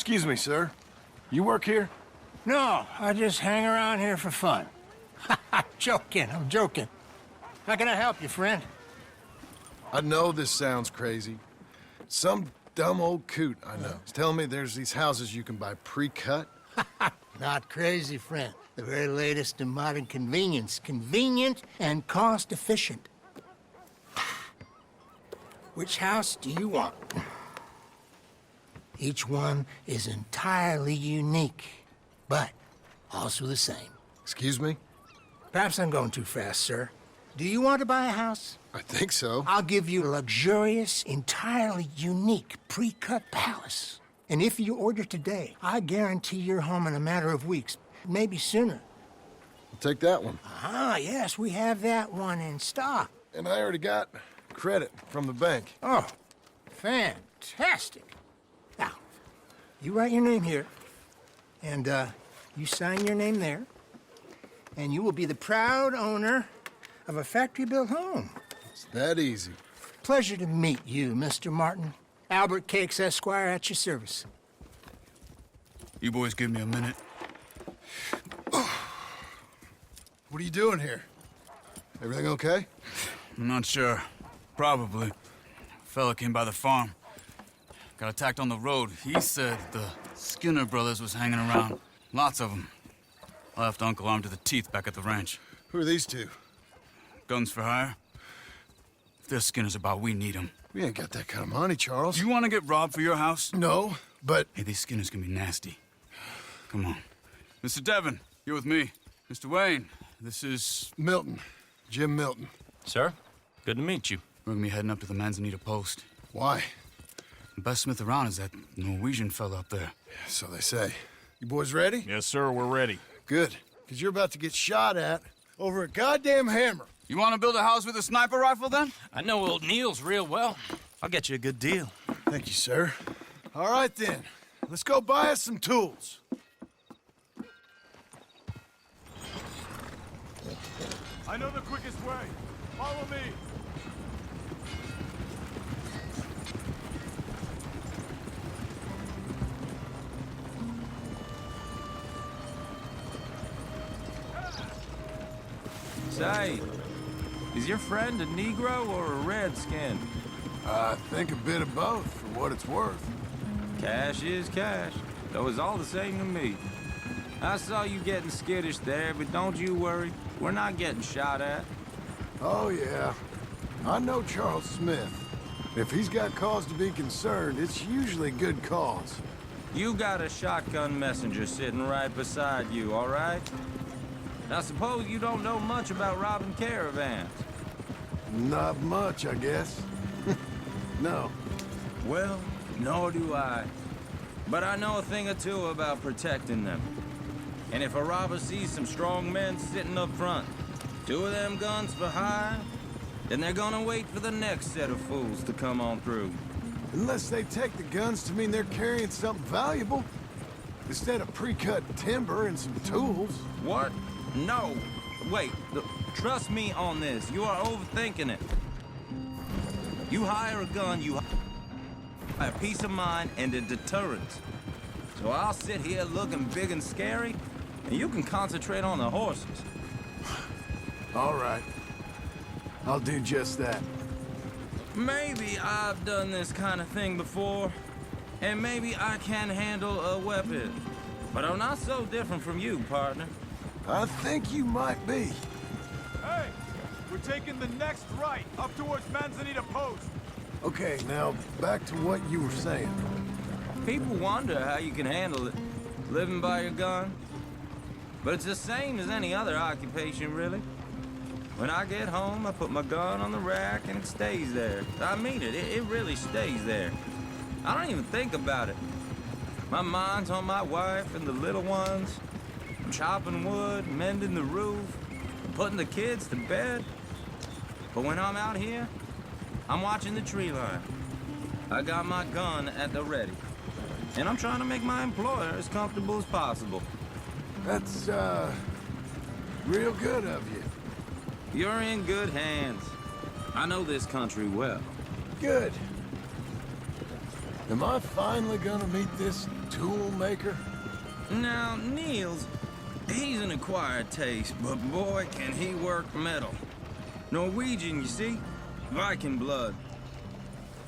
Excuse me, sir. You work here? No, I just hang around here for fun. I'm joking. How can I help you, friend? I know this sounds crazy. Some dumb old coot I know is telling me there's these houses you can buy pre-cut. Not crazy, friend. The very latest in modern convenience. Convenient and cost-efficient. Which house do you want? Each one is entirely unique, but also the same. Excuse me? Perhaps I'm going too fast, sir. Do you want to buy a house? I think so. I'll give you a luxurious, entirely unique pre-cut palace. And if you order today, I guarantee you're home in a matter of weeks, maybe sooner. I'll take that one. Ah, yes, we have that one in stock. And I already got credit from the bank. Oh, fantastic. Now, you write your name here, and you sign your name there, and you will be the proud owner of a factory-built home. It's that easy. Pleasure to meet you, Mr. Martin. Albert Cakes, Esquire, at your service. You boys give me a minute. What are you doing here? Everything okay? I'm not sure. Probably. A fella came by the farm. Got attacked on the road. He said the Skinner brothers was hanging around. Lots of them. I left Uncle armed to the teeth back at the ranch. Who are these two? Guns for hire? If there's Skinners about, we need them. We ain't got that kind of money, Charles. You want to get robbed for your house? No, but... Hey, these Skinners can be nasty. Come on. Mr. Devon, you're with me. Mr. Wayne, this is... Milton. Jim Milton. Sir, good to meet you. We're gonna be heading up to the Manzanita post. Why? The best smith around is that Norwegian fella up there. So they say. You boys ready? Yes, sir, we're ready. Good. Because you're about to get shot at over a goddamn hammer. You want to build a house with a sniper rifle, then? I know old Neil's real well. I'll get you a good deal. Thank you, sir. All right, then. Let's go buy us some tools. I know the quickest way. Follow me. Say, is your friend a Negro or a Redskin? I think a bit of both, for what it's worth. Cash is cash, though it's all the same to me. I saw you getting skittish there, but don't you worry. We're not getting shot at. Oh, yeah. I know Charles Smith. If he's got cause to be concerned, it's usually good cause. You got a shotgun messenger sitting right beside you, all right? Now, suppose you don't know much about robbing caravans. Not much, I guess. No. Well, nor do I. But I know a thing or two about protecting them. And if a robber sees some strong men sitting up front, 2 of them guns for hire, then they're gonna wait for the next set of fools to come on through. Unless they take the guns to mean they're carrying something valuable. Instead of pre-cut timber and some tools. What? No. Wait, trust me on this. You are overthinking it. You hire a gun, you hire peace of mind and a deterrent. So I'll sit here looking big and scary, and you can concentrate on the horses. All right. I'll do just that. Maybe I've done this kind of thing before, and maybe I can handle a weapon. But I'm not so different from you, partner. I think you might be. Hey, we're taking the next right up towards Manzanita Post. Okay, now back to what you were saying. People wonder how you can handle it, living by your gun. But it's the same as any other occupation, really. When I get home, I put my gun on the rack and it stays there. I mean it, it really stays there. I don't even think about it. My mind's on my wife and the little ones. I'm chopping wood, mending the roof, putting the kids to bed. But when I'm out here, I'm watching the tree line. I got my gun at the ready. And I'm trying to make my employer as comfortable as possible. That's, real good of you. You're in good hands. I know this country well. Good. Am I finally gonna meet this tool maker? Now, Niels, he's an acquired taste, but boy, can he work metal. Norwegian, you see? Viking blood.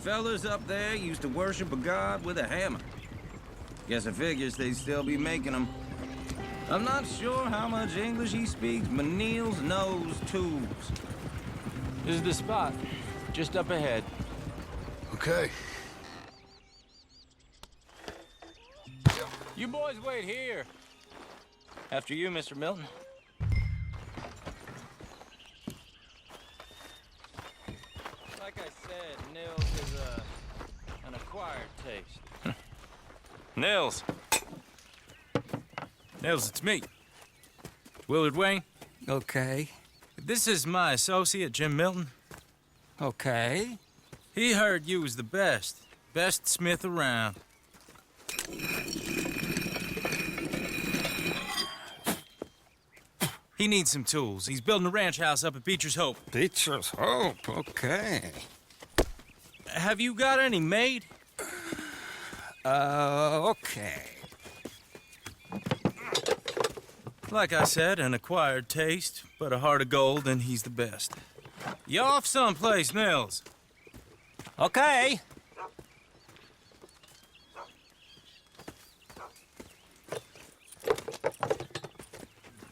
Fellas up there used to worship a god with a hammer. Guess I figures they'd still be making them. I'm not sure how much English he speaks, but Niels knows tools. This is the spot, just up ahead. Okay. You boys wait here. After you, Mr. Milton. Like I said, Nils is an acquired taste. Nils. Nils, it's me. Willard Wayne. Okay. This is my associate, Jim Milton. Okay. He heard you was the best smith around. He needs some tools. He's building a ranch house up at Beecher's Hope. Beecher's Hope, okay. Have you got any made? Okay. Like I said, an acquired taste, but a heart of gold, and he's the best. You off someplace, Nils? Okay.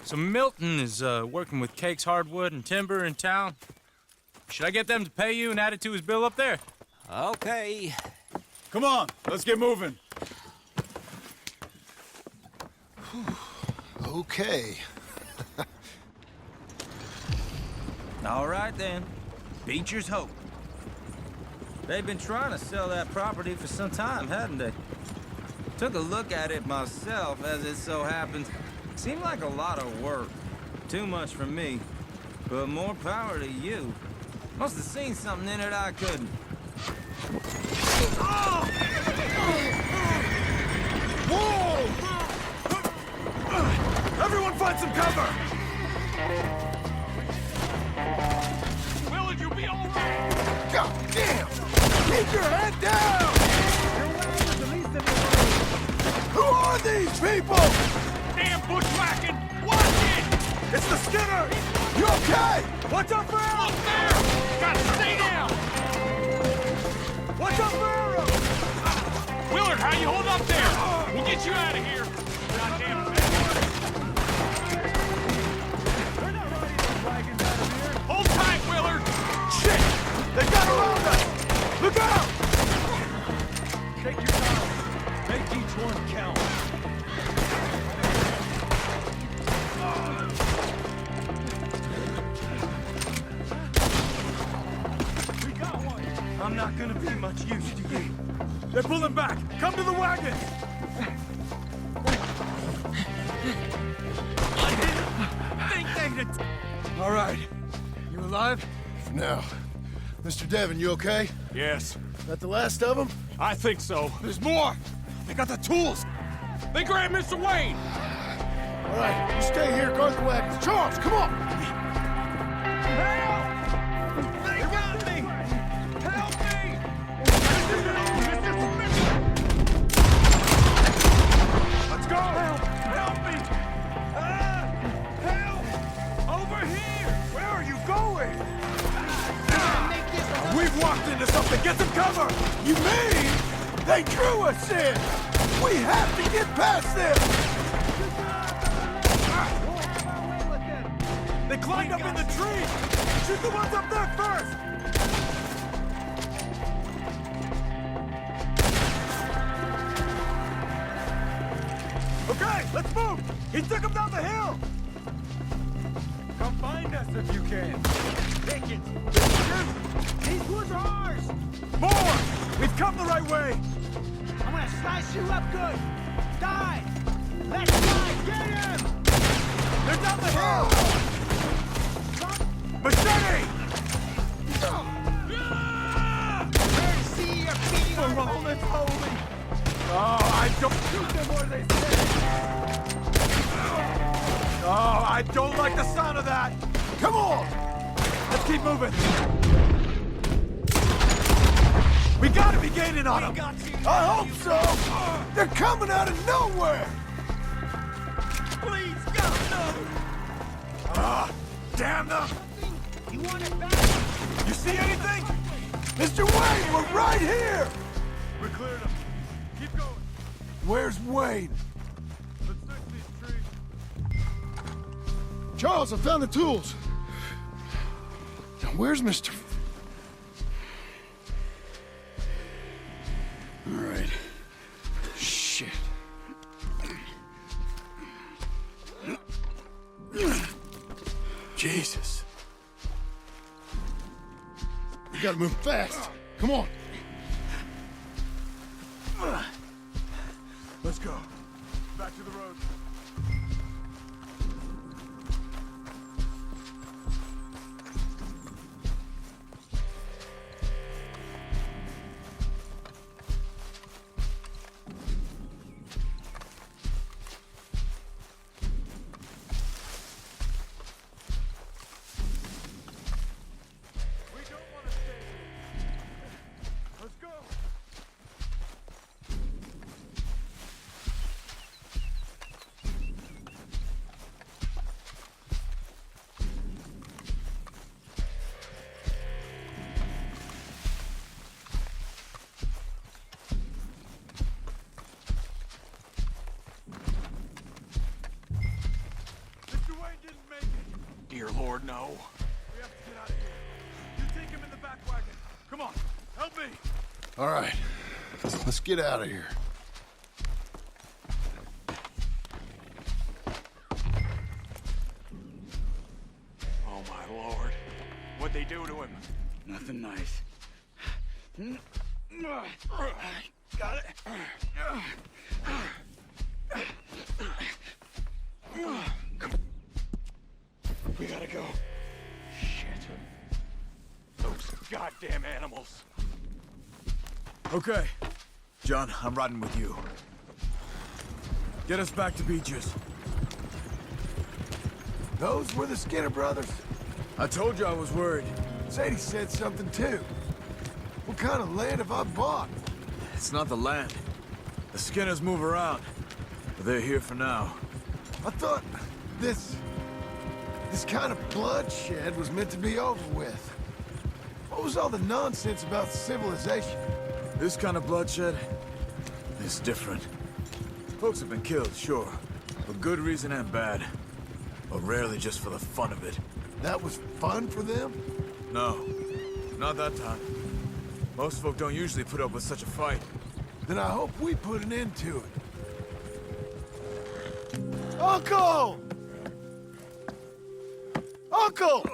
So Milton is working with Cake's Hardwood and Timber in town. Should I get them to pay you and add it to his bill up there? Okay. Come on, let's get moving. Okay. All right, then. Beecher's Hope. They've been trying to sell that property for some time, hadn't they? Took a look at it myself, as it so happens. Seemed like a lot of work. Too much for me. But more power to you. Must have seen something in it I couldn't. Whoa! Everyone find some cover! Willard, you'll be all right! God damn! Keep your head down! Who are these people? Damn bushwhacking! Watch it! It's the Skinner! You okay? Watch out for arrows! Look there! Gotta stay down! Watch out for arrows! Willard, how you hold up there? We'll get you out of here! Goddamn it! They're not riding those wagons out of here! Hold tight, Willard! Shit! They got around us! Look out! Take your time. Make each one count. We got one. I'm not gonna be much use to you. They're pulling back. Come to the wagon. I didn't think they'd... All right. You alive? Now, Mr. Devon, you okay? Yes. That the last of them? I think so. There's more! They got the tools! They grabbed Mr. Wayne! All right, you stay here, guard the wagons. Charles, come on! Help! They got me! Help me! Let's go! Help me! Help! Over here! Where are you going? We've walked into something! Get some cover! You mean they drew us in? We have to get past them! They climbed up in the tree! Shoot the ones up there first! Okay, let's move! He took him down the hill! Come find us if you can. Take it! These woods are ours! More! We've come the right way! I'm gonna slice you up good! Die! Let's die! Get him! They're down the hill! Machete! For all that's holy! Oh, I don't shoot them where they say! Oh, I don't like the sound of that! Come on! Let's keep moving! We gotta be gaining on them! I hope so! They're coming out of nowhere! Please, God, no! Ah, damn them! You want it back? You see anything? Mr. Wayne, we're right here! We cleared them. Keep going. Where's Wayne? Let's search these trees. Charles, I found the tools. Now, where's Mr. All right. Shit. Jesus. You gotta move fast. Come on. Let's go. Back to the road. We don't want to stay here. Let's go. Mr. Wayne didn't make it. Dear Lord, no. We have to get out of here. You take him in the back wagon. Come on, help me. All right. Let's get out of here. Oh, my Lord. What'd they do to him? Nothing nice. Got it. We gotta go. Shit. Those goddamn animals. Okay. John, I'm riding with you. Get us back to Beaches. Those were the Skinner brothers. I told you I was worried. Sadie said something too. What kind of land have I bought? It's not the land. The Skinners move around. But they're here for now. I thought this kind of bloodshed was meant to be over with. What was all the nonsense about civilization? This kind of bloodshed is different. Folks have been killed, sure. For good reason and bad. But rarely just for the fun of it. That was fun for them? No, not that time. Most folk don't usually put up with such a fight. Then I hope we put an end to it. Uncle! Uncle!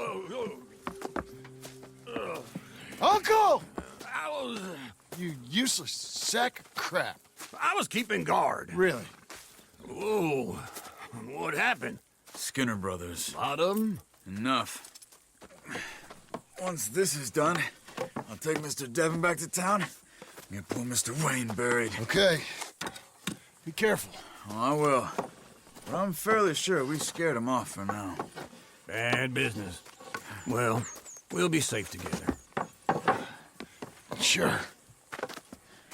Uncle! You useless sack of crap. I was keeping guard. Really? Whoa. What happened? Skinner brothers. Lot of 'em? Enough. Once this is done, I'll take Mr. Devon back to town and get poor Mr. Wayne buried. Okay. Be careful. Oh, I will. But I'm fairly sure we scared him off for now. Bad business. Well, we'll be safe together. Sure.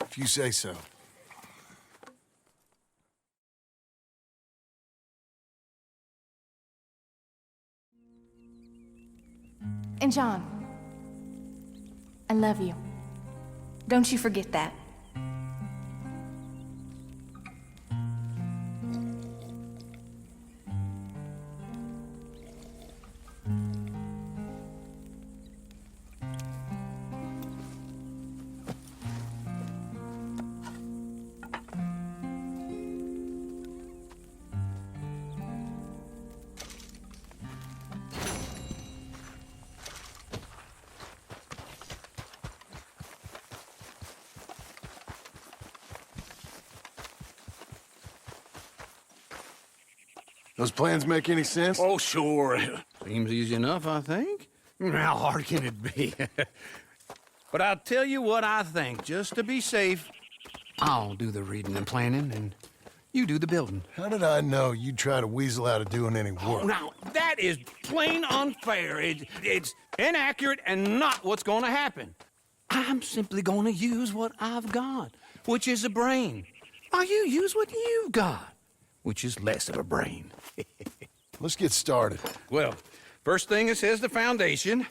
If you say so. And John, I love you. Don't you forget that. Those plans make any sense? Oh, sure. Seems easy enough, I think. How hard can it be? But I'll tell you what I think, just to be safe. I'll do the reading and planning, and you do the building. How did I know you'd try to weasel out of doing any work? Oh, now, that is plain unfair. It's inaccurate and not what's going to happen. I'm simply gonna use what I've got, which is a brain. While you use what you've got, which is less of a brain. Let's get started. Well, first thing it says the foundation,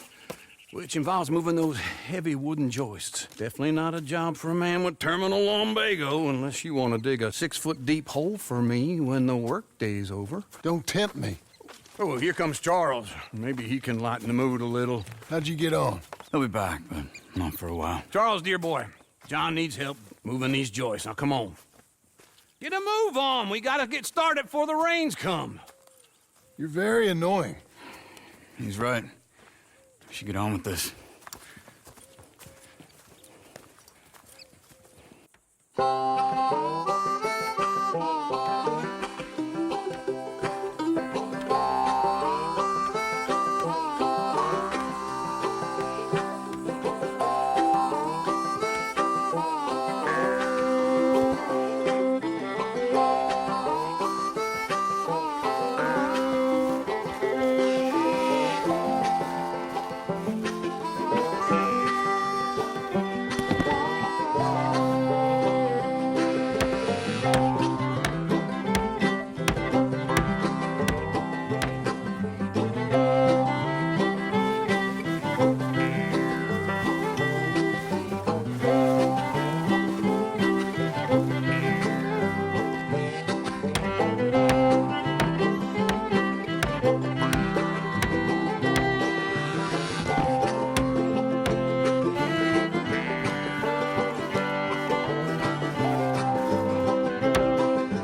which involves moving those heavy wooden joists. Definitely not a job for a man with terminal lumbago unless you want to dig a 6-foot deep hole for me when the workday's over. Don't tempt me. Oh, here comes Charles. Maybe he can lighten the mood a little. How'd you get on? He'll be back, but not for a while. Charles, dear boy, John needs help moving these joists. Now, come on. Get a move on. We gotta get started before the rains come. You're very annoying. He's right. We should get on with this.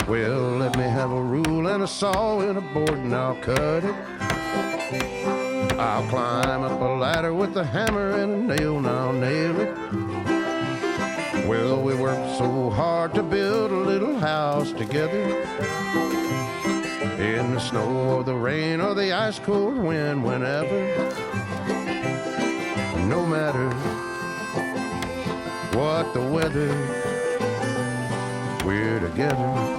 Well, let me have a rule and a saw and a board and I'll cut it. I'll climb up a ladder with a hammer and a nail and I'll nail it. Well, we worked so hard to build a little house together. In the snow or the rain or the ice cold wind, whenever. No matter what the weather, we're together.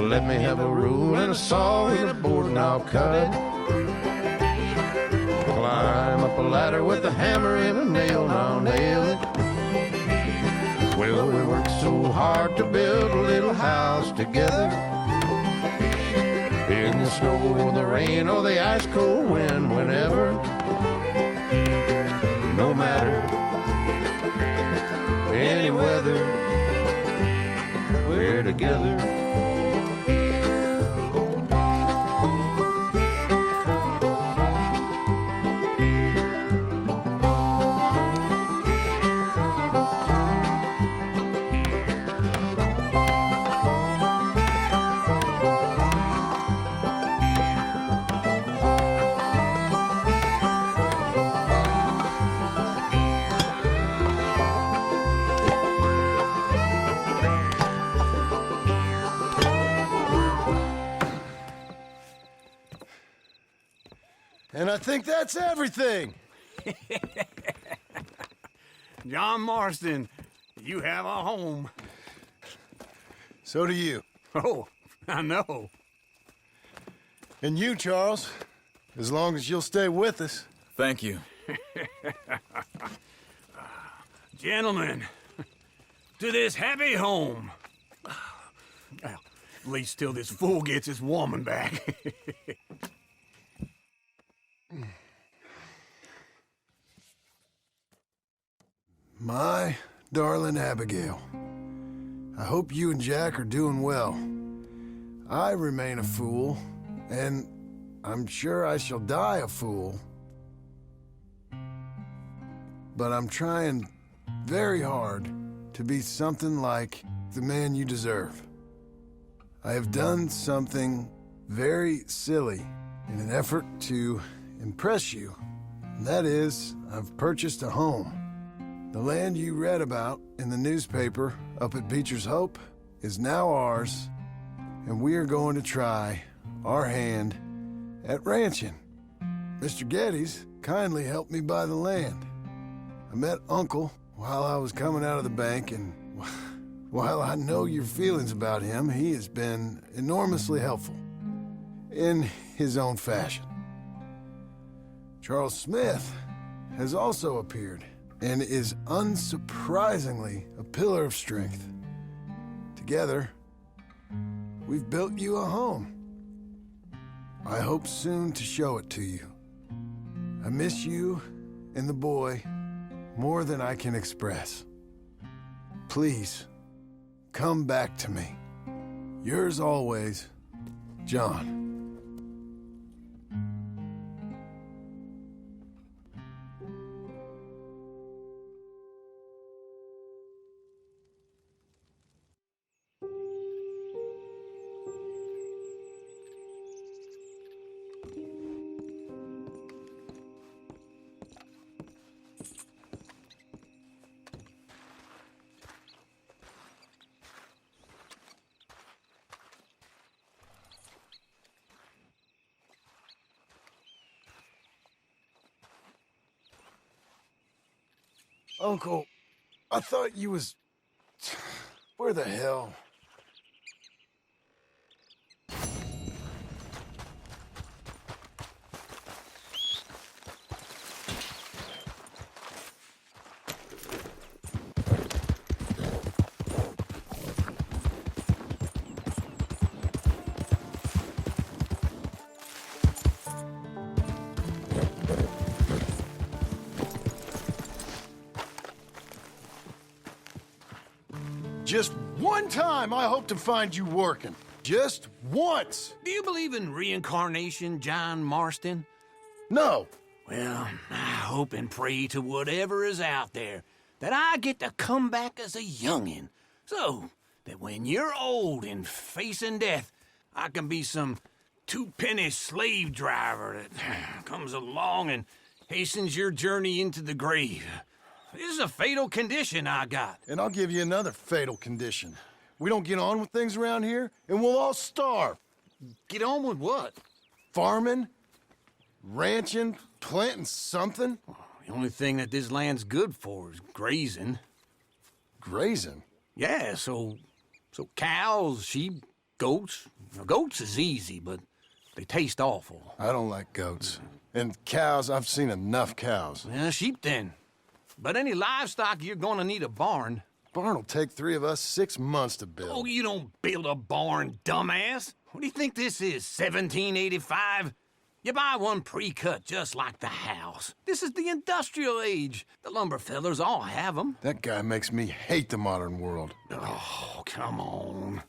Let me have a rule and a saw and a board and I'll cut. Climb up a ladder with a hammer and a nail and I'll nail it. Well, we worked so hard to build a little house together. In the snow or the rain or the ice cold wind, whenever. No matter any weather, we're together. And I think that's everything. John Marston, you have a home. So do you. Oh, I know. And you, Charles, as long as you'll stay with us. Thank you. Gentlemen, to this happy home. Well, at least till this fool gets his woman back. My darling Abigail, I hope you and Jack are doing well. I remain a fool, and I'm sure I shall die a fool. But I'm trying very hard to be something like the man you deserve. I have done something very silly in an effort to impress you. And that is, I've purchased a home. The land you read about in the newspaper up at Beecher's Hope is now ours, and we are going to try our hand at ranching. Mr. Geddes kindly helped me buy the land. I met Uncle while I was coming out of the bank, and while I know your feelings about him, he has been enormously helpful in his own fashion. Charles Smith has also appeared and is unsurprisingly a pillar of strength. Together, we've built you a home. I hope soon to show it to you. I miss you and the boy more than I can express. Please, come back to me. Yours always, John. Uncle, I thought you was... Where the hell? Just one time I hope to find you working. Just once. Do you believe in reincarnation, John Marston? No. Well, I hope and pray to whatever is out there that I get to come back as a youngin', so that when you're old and facing death, I can be some two-penny slave driver that comes along and hastens your journey into the grave. This is a fatal condition I got. And I'll give you another fatal condition. We don't get on with things around here, and we'll all starve. Get on with what? Farming, ranching, planting something. The only thing that this land's good for is grazing. Grazing? Yeah, so cows, sheep, goats. Now, goats is easy, but they taste awful. I don't like goats. And cows, I've seen enough cows. Yeah, sheep then. But any livestock, you're gonna need a barn. Barn will take 3 of us 6 months to build. Oh, you don't build a barn, dumbass. What do you think this is, 1785? You buy one pre-cut just like the house. This is the industrial age. The lumber fellers all have them. That guy makes me hate the modern world. Oh, come on.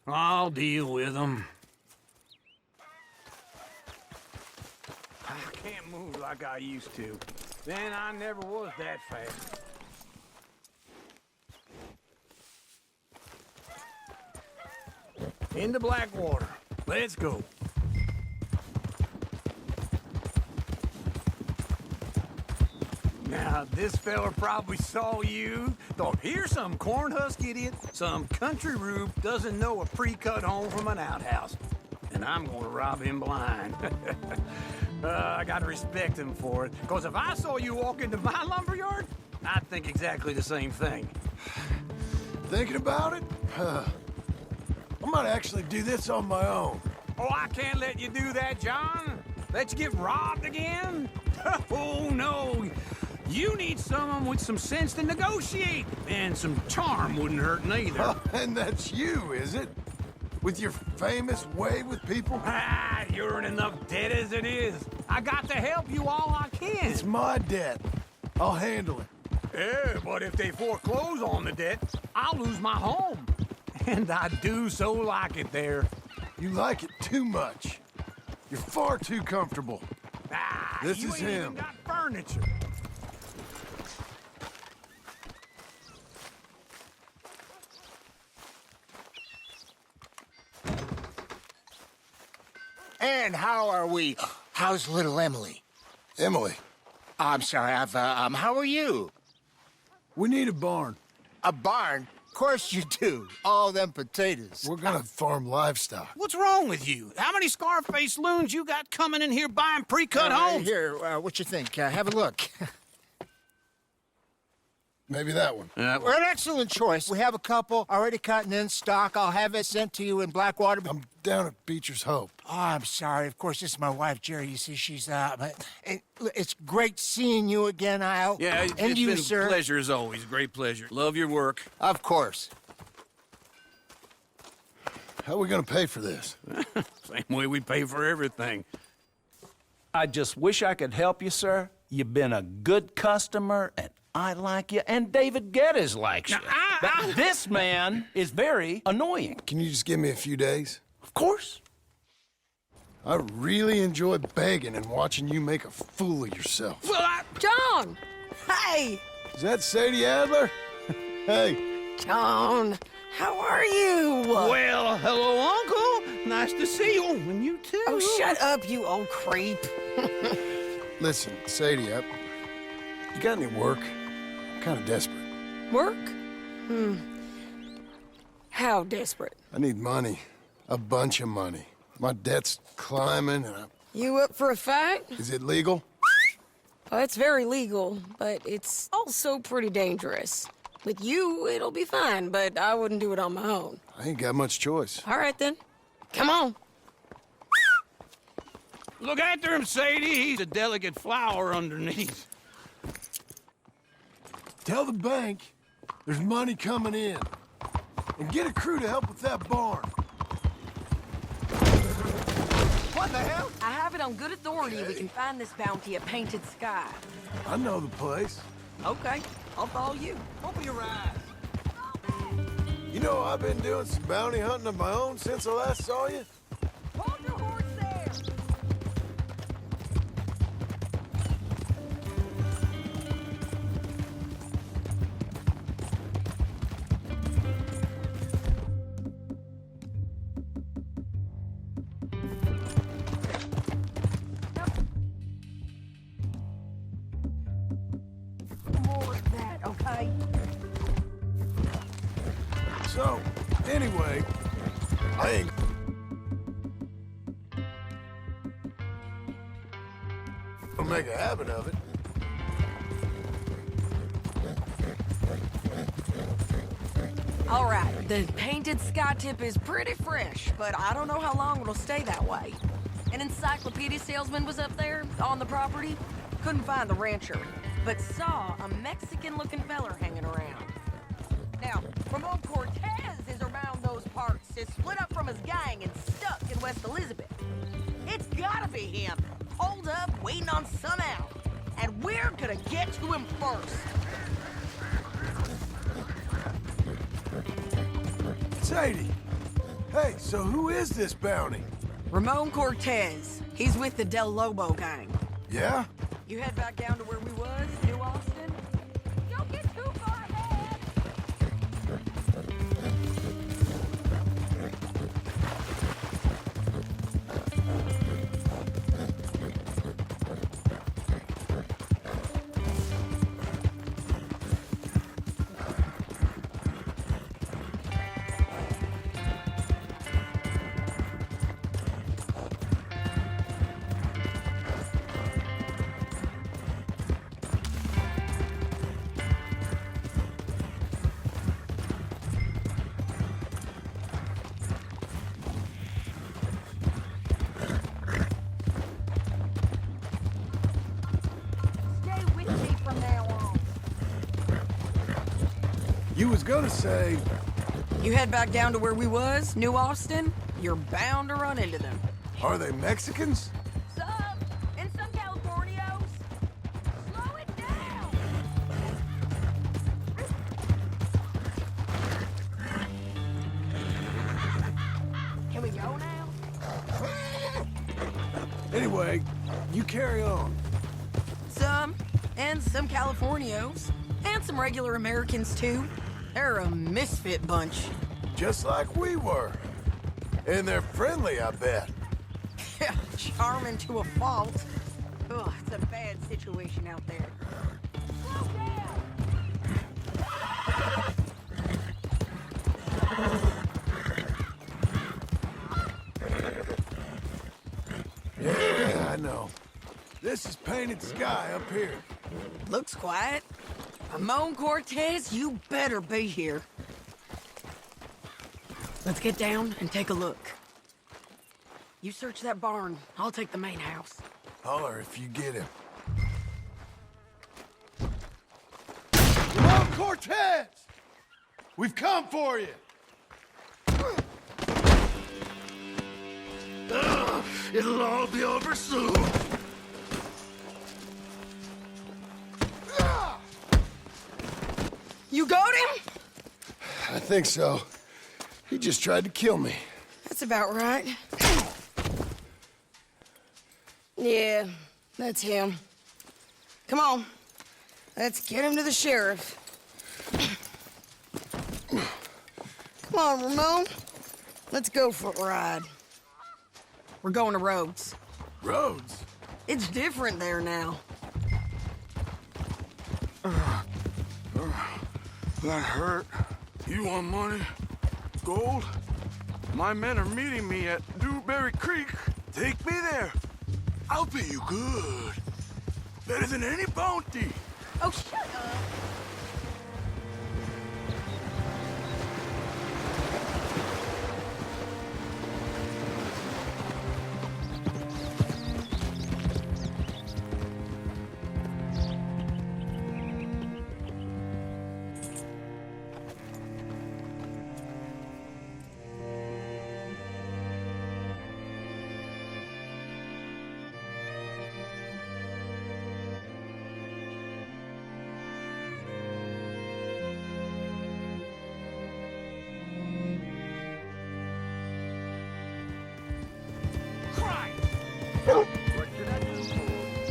I'll deal with them. I can't move like I used to. Then I never was that fast. Into Blackwater. Let's go. Now, this fella probably saw you, thought, here's some cornhusk idiot, some country rube doesn't know a pre-cut home from an outhouse. And I'm gonna rob him blind. I gotta respect him for it, because if I saw you walk into my lumberyard, I'd think exactly the same thing. Thinking about it? I might actually do this on my own. Oh, I can't let you do that, John. Let you get robbed again? Oh, no. You need someone with some sense to negotiate, and some charm wouldn't hurt neither. Oh, and that's you, is it? With your famous way with people? Ah, you're in enough debt as it is. I got to help you all I can. It's my debt. I'll handle it. Yeah, but if they foreclose on the debt, I'll lose my home. And I do so like it there. You like it too much. You're far too comfortable. Ah, This you is ain't him. even got furniture. And how are we? How's little Emily? Emily, I'm sorry, how are you? we need a barn. A barn? Of course you do. All them potatoes. We're gonna farm livestock. What's wrong with you? How many Scarface loons you got coming in here buying pre-cut homes? Here, what you think? Have a look. Maybe that one. We're an excellent choice. We have a couple already cut and in stock. I'll have it sent to you in Blackwater. I'm down at Beecher's Hope. Oh, I'm sorry. Of course, this is my wife, Jerry. You see, she's it's great seeing you again, Al. Yeah, and it's you, been sir. a pleasure as always. Great pleasure. Love your work. Of course. How are we gonna pay for this? Same way we pay for everything. I just wish I could help you, sir. You've been a good customer, and I like you, and David Geddes likes you. But this man is very annoying. Can you just give me a few days? Of course. I really enjoy begging and watching you make a fool of yourself. John! Hey! Is that Sadie Adler? Hey. John, how are you? Well, hello, Uncle. Nice to see you. And you too. Oh, shut up, you old creep. Listen, Sadie, you got any work? I'm kind of desperate. Work? How desperate? I need money. A bunch of money. My debt's climbing and You up for a fight? Is it legal? Well, it's very legal, but it's also pretty dangerous. With you, it'll be fine, but I wouldn't do it on my own. I ain't got much choice. All right, then. Come on. Look after him, Sadie. He's a delicate flower underneath. Tell the bank there's money coming in. And get a crew to help with that barn. What the hell? I have it on good authority we can find this bounty at Painted Sky. I know the place. Okay, I'll follow you. Open your eyes. You know, I've been doing some bounty hunting of my own since I last saw you. Hold your horse there! More of that, okay? So, anyway, I ain't... gonna make a habit of it. All right, the Painted Sky tip is pretty fresh, but I don't know how long it'll stay that way. An encyclopedia salesman was up there on the property. Couldn't find the rancher, but saw a Mexican-looking feller hanging around. Now, Ramon Cortez is around those parts, is split up from his gang and stuck in West Elizabeth. It's gotta be him, holed up, waiting on sun out. And we're gonna get to him first. Sadie! Hey, so who is this bounty? Ramon Cortez. He's with the Del Lobo gang. Yeah? You head back down to where we was, New Austin? Don't get too far ahead! Stay with me from now on. You was gonna say... You head back down to where we was, New Austin, you're bound to run into them. Are they Mexicans? Some, and some Californios. Slow it down! Anyway, you carry on. Some, and some Californios, and some regular Americans, too. They're a misfit bunch. Just like we were. And they're friendly, I bet. Yeah, charming to a fault. Ugh, it's a bad situation out there. Yeah, I know. This is painted sky up here. Looks quiet. Ramon Cortez, you better be here. Let's get down and take a look. You search that barn. I'll take the main house. Holler if you get him. Ramon Cortez! We've come for you! It'll all be over soon. You got him? I think so. He just tried to kill me. That's about right. Yeah, that's him. Come on. Let's get him to the sheriff. Come on, Ramon. Let's go for a ride. We're going to Rhodes. Rhodes? It's different there now. That hurt. You want money? Gold? My men are meeting me at Dewberry Creek. Take me there. I'll pay you good. Better than any bounty. Oh, shut up.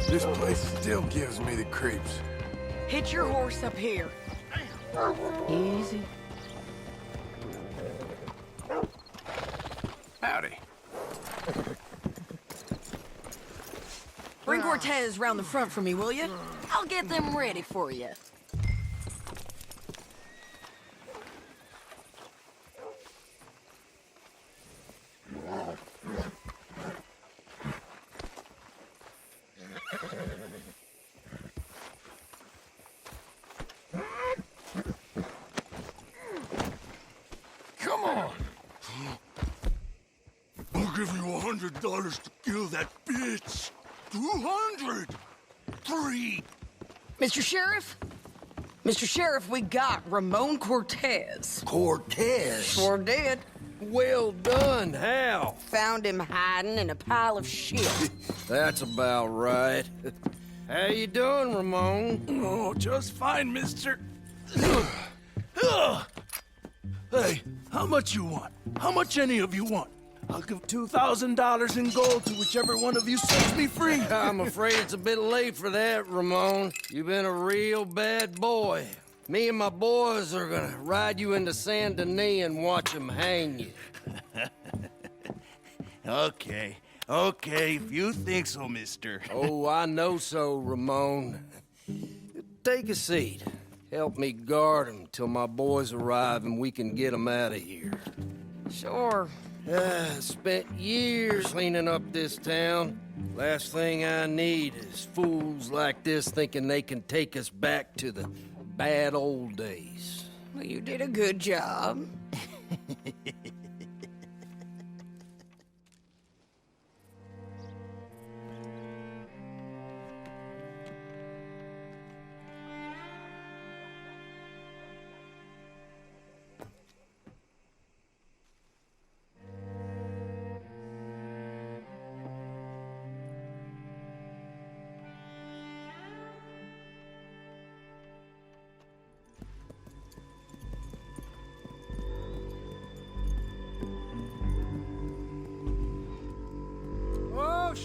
This place still gives me the creeps. Hit your horse up here. Easy. Howdy. Bring Cortez round the front for me, will you? I'll get them ready for you. Come on! I'll give you $100 to kill that bitch. 200. 3. Mr. Sheriff? Mr. Sheriff, we got Ramon Cortez. Cortez? Sure did. Well done, Hal. Found him hiding in a pile of shit. That's about right. How you doing, Ramon? Oh, just fine, mister. Hey, how much you want? How much any of you want? I'll give $2,000 in gold to whichever one of you sets me free. I'm afraid it's a bit late for that, Ramon. You've been a real bad boy. Me and my boys are gonna ride you into Saint Denis and watch them hang you. Okay, if you think so, mister. Oh, I know so, Ramon. Take a seat. Help me guard him till my boys arrive and we can get them out of here. Sure. Spent years cleaning up this town. Last thing I need is fools like this thinking they can take us back to the bad old days. Well, you did a good job.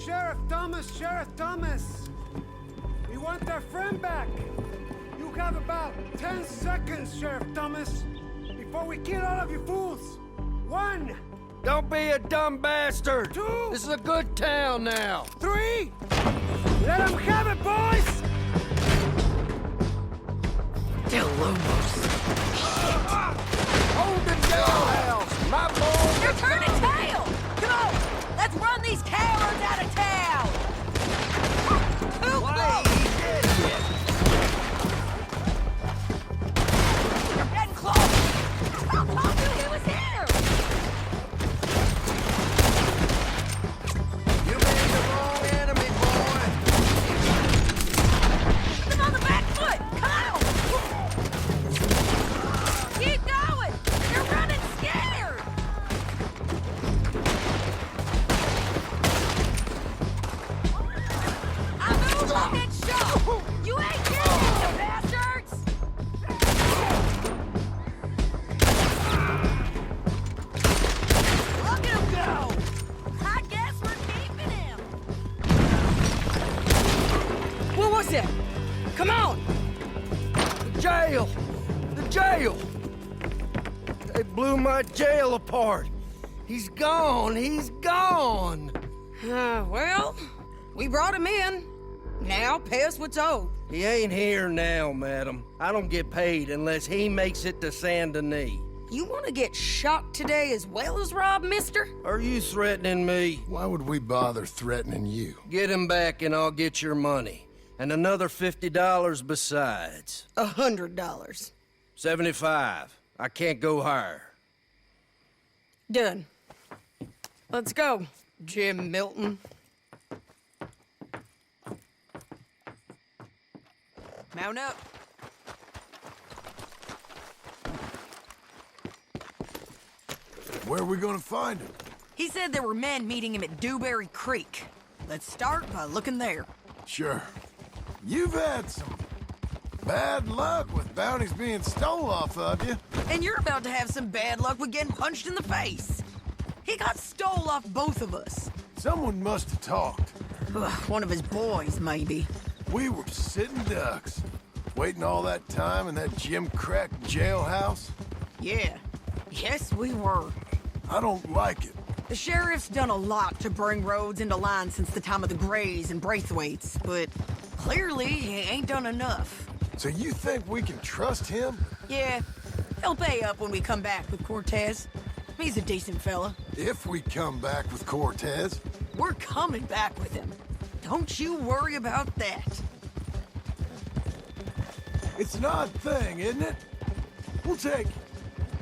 Sheriff Thomas, Sheriff Thomas! We want our friend back! You have about 10 seconds, Sheriff Thomas, before we kill all of you fools! 1! Don't be a dumb bastard! 2! This is a good town now! 3! Let them have it, boys! Del Lobos. Hold the jailhouse! My boy! They're turning tail! Come on! Let's run these cowards out of town! Oopsie! You're getting close! I told you he was here! You made the wrong enemy, boy! Put them on the back foot! Come on! Keep going! You're running scared! I move, I'll get shot! You ain't getting it, you bastards! Look at him go! I guess we're keeping him! What was that? Come on! The jail! The jail! They blew my jail apart! He's gone! He's gone! Well, we brought him in. Now pay us what's owed. He ain't here now, madam. I don't get paid unless he makes it to Saint Denis. You want to get shot today as well as rob, mister? Are you threatening me? Why would we bother threatening you? Get him back and I'll get your money. And another $50 besides. $100. 75. I can't go higher. Done. Let's go, Jim Milton. Mount up. Where are we gonna find him? He said there were men meeting him at Dewberry Creek. Let's start by looking there. Sure. You've had some bad luck with bounties being stole off of you. And you're about to have some bad luck with getting punched in the face. He got stole off both of us. Someone must have talked. Ugh, one of his boys, maybe. We were sitting ducks, waiting all that time in that Jim Crack jailhouse. Yeah. Yes, we were. I don't like it. The sheriff's done a lot to bring roads into line since the time of the Grays and Braithwaites, but clearly he ain't done enough. So you think we can trust him? Yeah, he'll pay up when we come back with Cortez. He's a decent fella. If we come back with Cortez. We're coming back with him. Don't you worry about that. It's an odd thing, isn't it? We'll take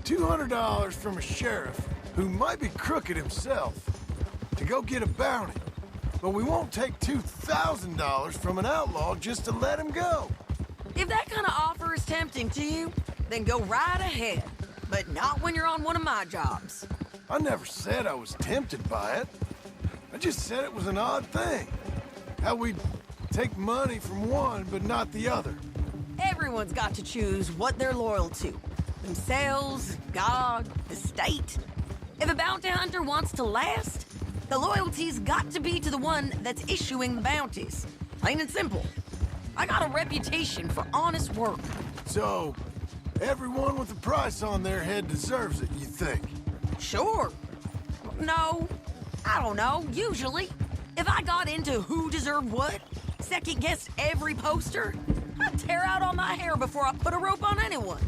$200 from a sheriff who might be crooked himself to go get a bounty, but we won't take $2,000 from an outlaw just to let him go. If that kind of offer is tempting to you, then go right ahead. But not when you're on one of my jobs. I never said I was tempted by it. I just said it was an odd thing. How we'd take money from one but not the other. Everyone's got to choose what they're loyal to. Themselves, God, the state. If a bounty hunter wants to last, the loyalty's got to be to the one that's issuing the bounties. Plain and simple. I got a reputation for honest work. So, everyone with a price on their head deserves it, you think? Sure. No, I don't know, usually. If I got into who deserved what, second-guessed every poster, I'd tear out all my hair before I put a rope on anyone.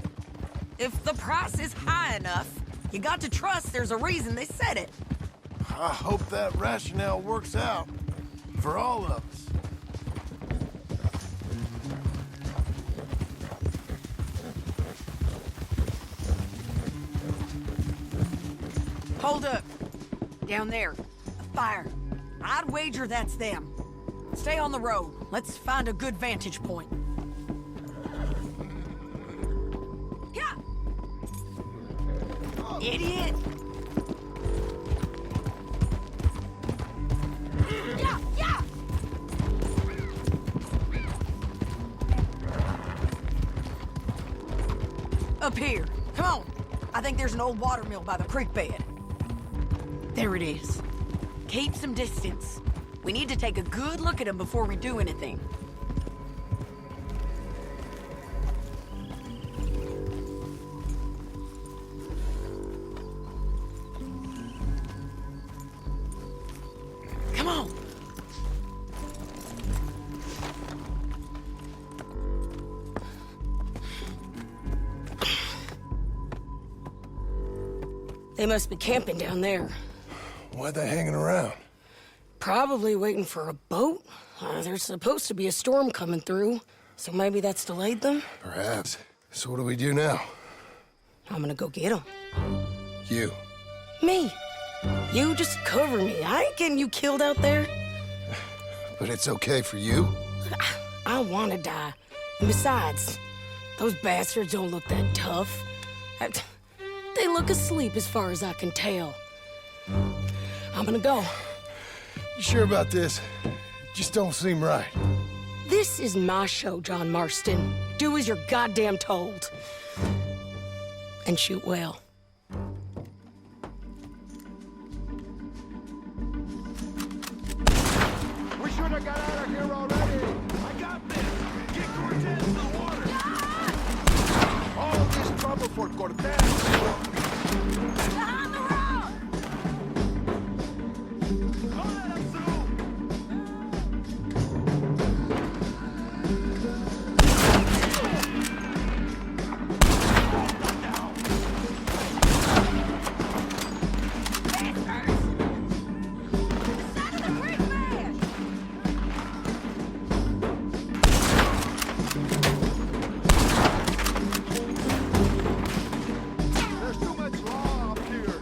If the price is high enough, you got to trust there's a reason they said it. I hope that rationale works out for all of us. Hold up. Down there. A fire. I'd wager that's them. Stay on the road. Let's find a good vantage point. Yeah! Idiot! Yeah! Yeah! Up here. Come on. I think there's an old water mill by the creek bed. There it is. Keep some distance. We need to take a good look at him before we do anything. Come on. They must be camping down there. Why are they hanging around? Probably waiting for a boat. There's supposed to be a storm coming through, so maybe that's delayed them? Perhaps. So what do we do now? I'm gonna go get them. You. Me. You just cover me. I ain't getting you killed out there. But it's okay for you? I wanna die. And besides, those bastards don't look that tough. They look asleep as far as I can tell. I'm gonna go. You sure about this? Just don't seem right. This is my show, John Marston. Do as you're goddamn told. And shoot well. We should have got out of here already. I got this. Get Cortez to the water. All this trouble for Cortez. Behind the rock! Don't let him through. There's too much law up here.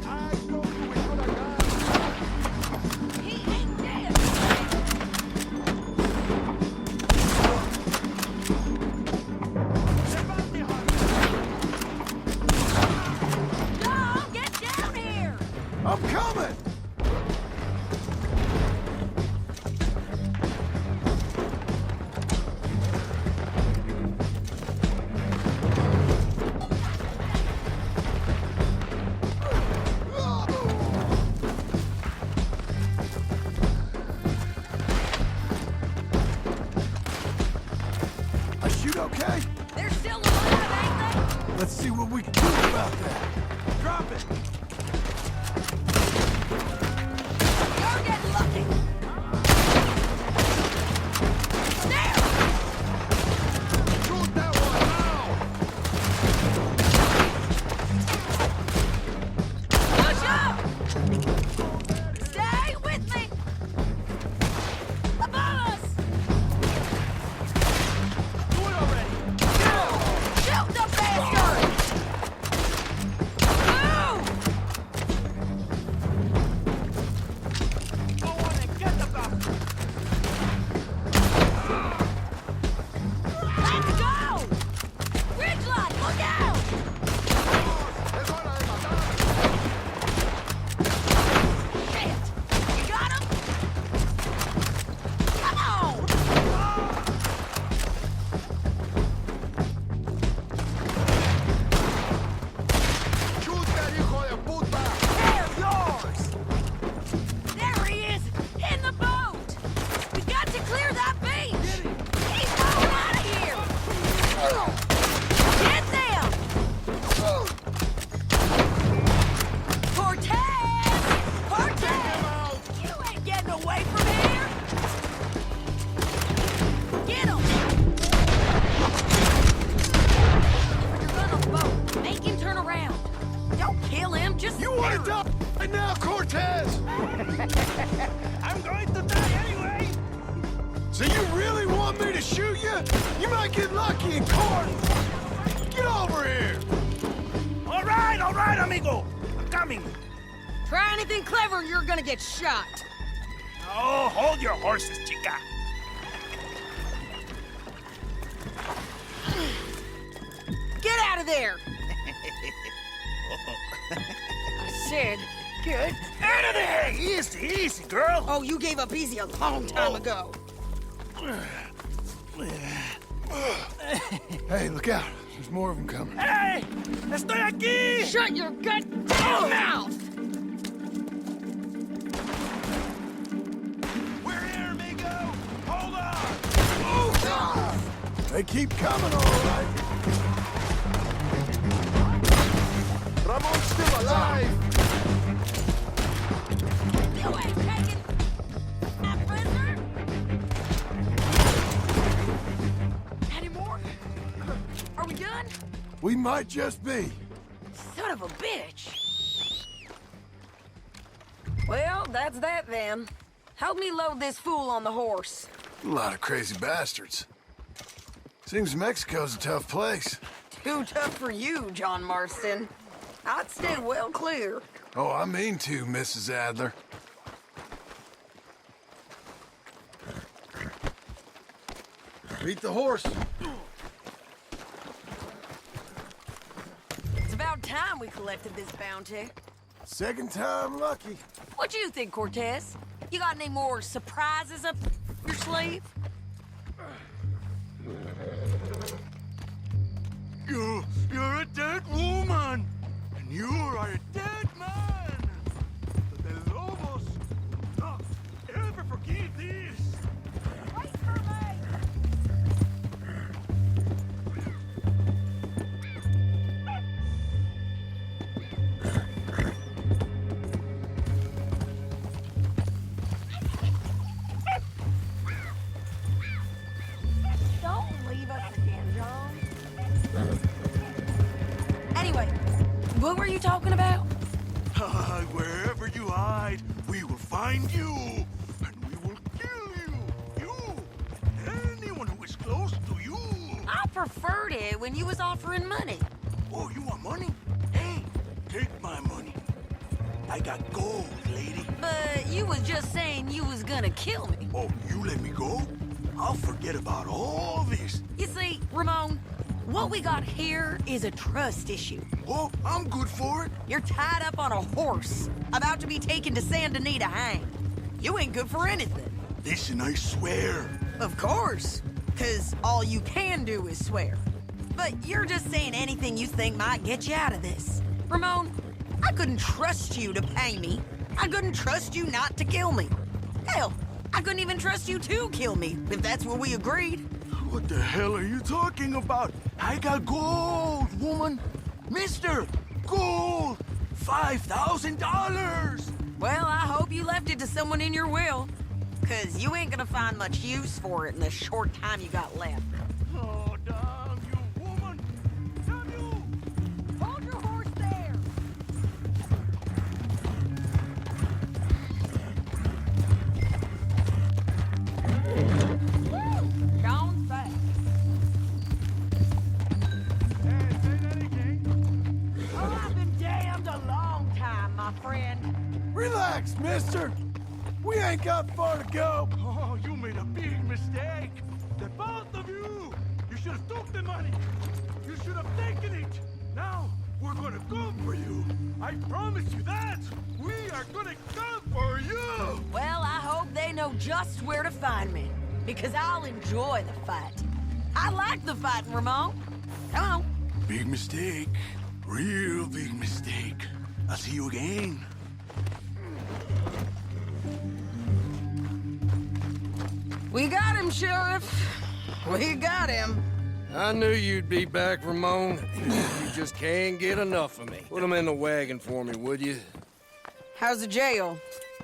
I told you we should have gone. He ain't dead! John, get down here! I'm coming! I shoot okay? They're still alive, ain't they? Let's see what we can do about that. Drop it. You're getting lucky! There! Shoot that one now. Push up! Stay with me! Above us! Do it already. Shoot the bastard! Move! Go on and get the bastard. Let's go! Ridgeline, look out! Es hora de matar. Shit! You got him? Come on! Shoot that hijo de puta. They're yours! There he is! In the boat! We got to clear that beach! He's going out of here! Get them! Cortez! Cortez! You ain't getting away from here! Get him! You're gonna boat. Make him turn around. Don't kill him, just You want to die right now, Cortez? I'm going to die anyway. So you really want me to shoot you? You might get lucky in court. Get over here. All right, amigo. I'm coming. Try anything clever, you're gonna get shot. Oh, hold your horses, chica. Get out of there! I said, Good. Out of there! Easy, easy, girl. Oh, you gave up easy a long time ago. Hey, look out. There's more of them coming. Hey! Estoy aquí! Shut your goddamn mouth! We're here, amigo! Hold on! They keep coming, all right. Ramon's still alive! You ain't taking my prisoner! Any more? Are we done? We might just be. Son of a bitch! Well, that's that then. Help me load this fool on the horse. A lot of crazy bastards. Seems Mexico's a tough place. Too tough for you, John Marston. I'd stay well clear. Oh, I mean to, Mrs. Adler. Beat the horse. It's about time we collected this bounty. Second time lucky. What do you think, Cortez? You got any more surprises up your sleeve? You're a dead woman! And you are a dead man! The Lobos will not ever forgive this! Wait for me! Don't leave us again, John. Anyway, what were you talking about? Wherever you hide, we will find you! And we will kill you! You! Anyone who is close to you! I preferred it when you was offering money. Oh, you want money? Hey, take my money. I got gold, lady. But you was just saying you was gonna kill me. Oh, you let me go? I'll forget about all this. You see, Ramon, what we got here is a trust issue. Oh, I'm good for it. You're tied up on a horse, about to be taken to Saint Denis to hang. You ain't good for anything. Listen, I swear. Of course, because all you can do is swear. But you're just saying anything you think might get you out of this. Ramon, I couldn't trust you to pay me. I couldn't trust you not to kill me. Hell, I couldn't even trust you to kill me, if that's what we agreed. What the hell are you talking about? I got gold, woman. Mister, gold. $5,000. Well, I hope you left it to someone in your will. Because you ain't gonna find much use for it in the short time you got left. Oh, damn you, woman. Damn you. Hold your horse there! Gone fast. Oh, I've been damned a long time, my friend. Relax, mister. We ain't got far to go. Oh, you made a big mistake. The both of you. You should have took the money. You should have taken it. Now, we're gonna come for you. I promise you that. We are gonna come for you. Well, I hope they know just where to find me. Because I'll enjoy the fight. I like the fighting, Ramon. Come on. Big mistake. Real big mistake. I'll see you again. We got him, Sheriff. We got him. I knew you'd be back, Ramon. You just can't get enough of me. Put him in the wagon for me, would you? How's the jail?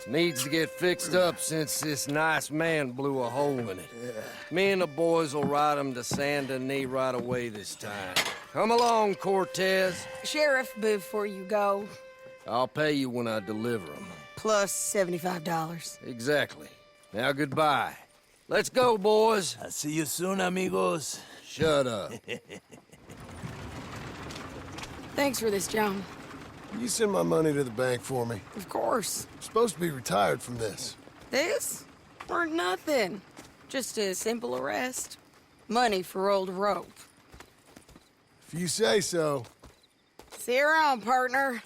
Needs to get fixed up since this nice man blew a hole in it. Me and the boys will ride him to Saint Denis right away this time. Come along, Cortez. Sheriff, before you go, I'll pay you when I deliver him. plus $75. Exactly. Now, goodbye. Let's go, boys. I'll see you soon, amigos. Shut up. Thanks for this, John. You send my money to the bank for me. Of course. I'm supposed to be retired from this. This? Weren't nothing. Just a simple arrest. Money for old rope. If you say so. See you around, partner.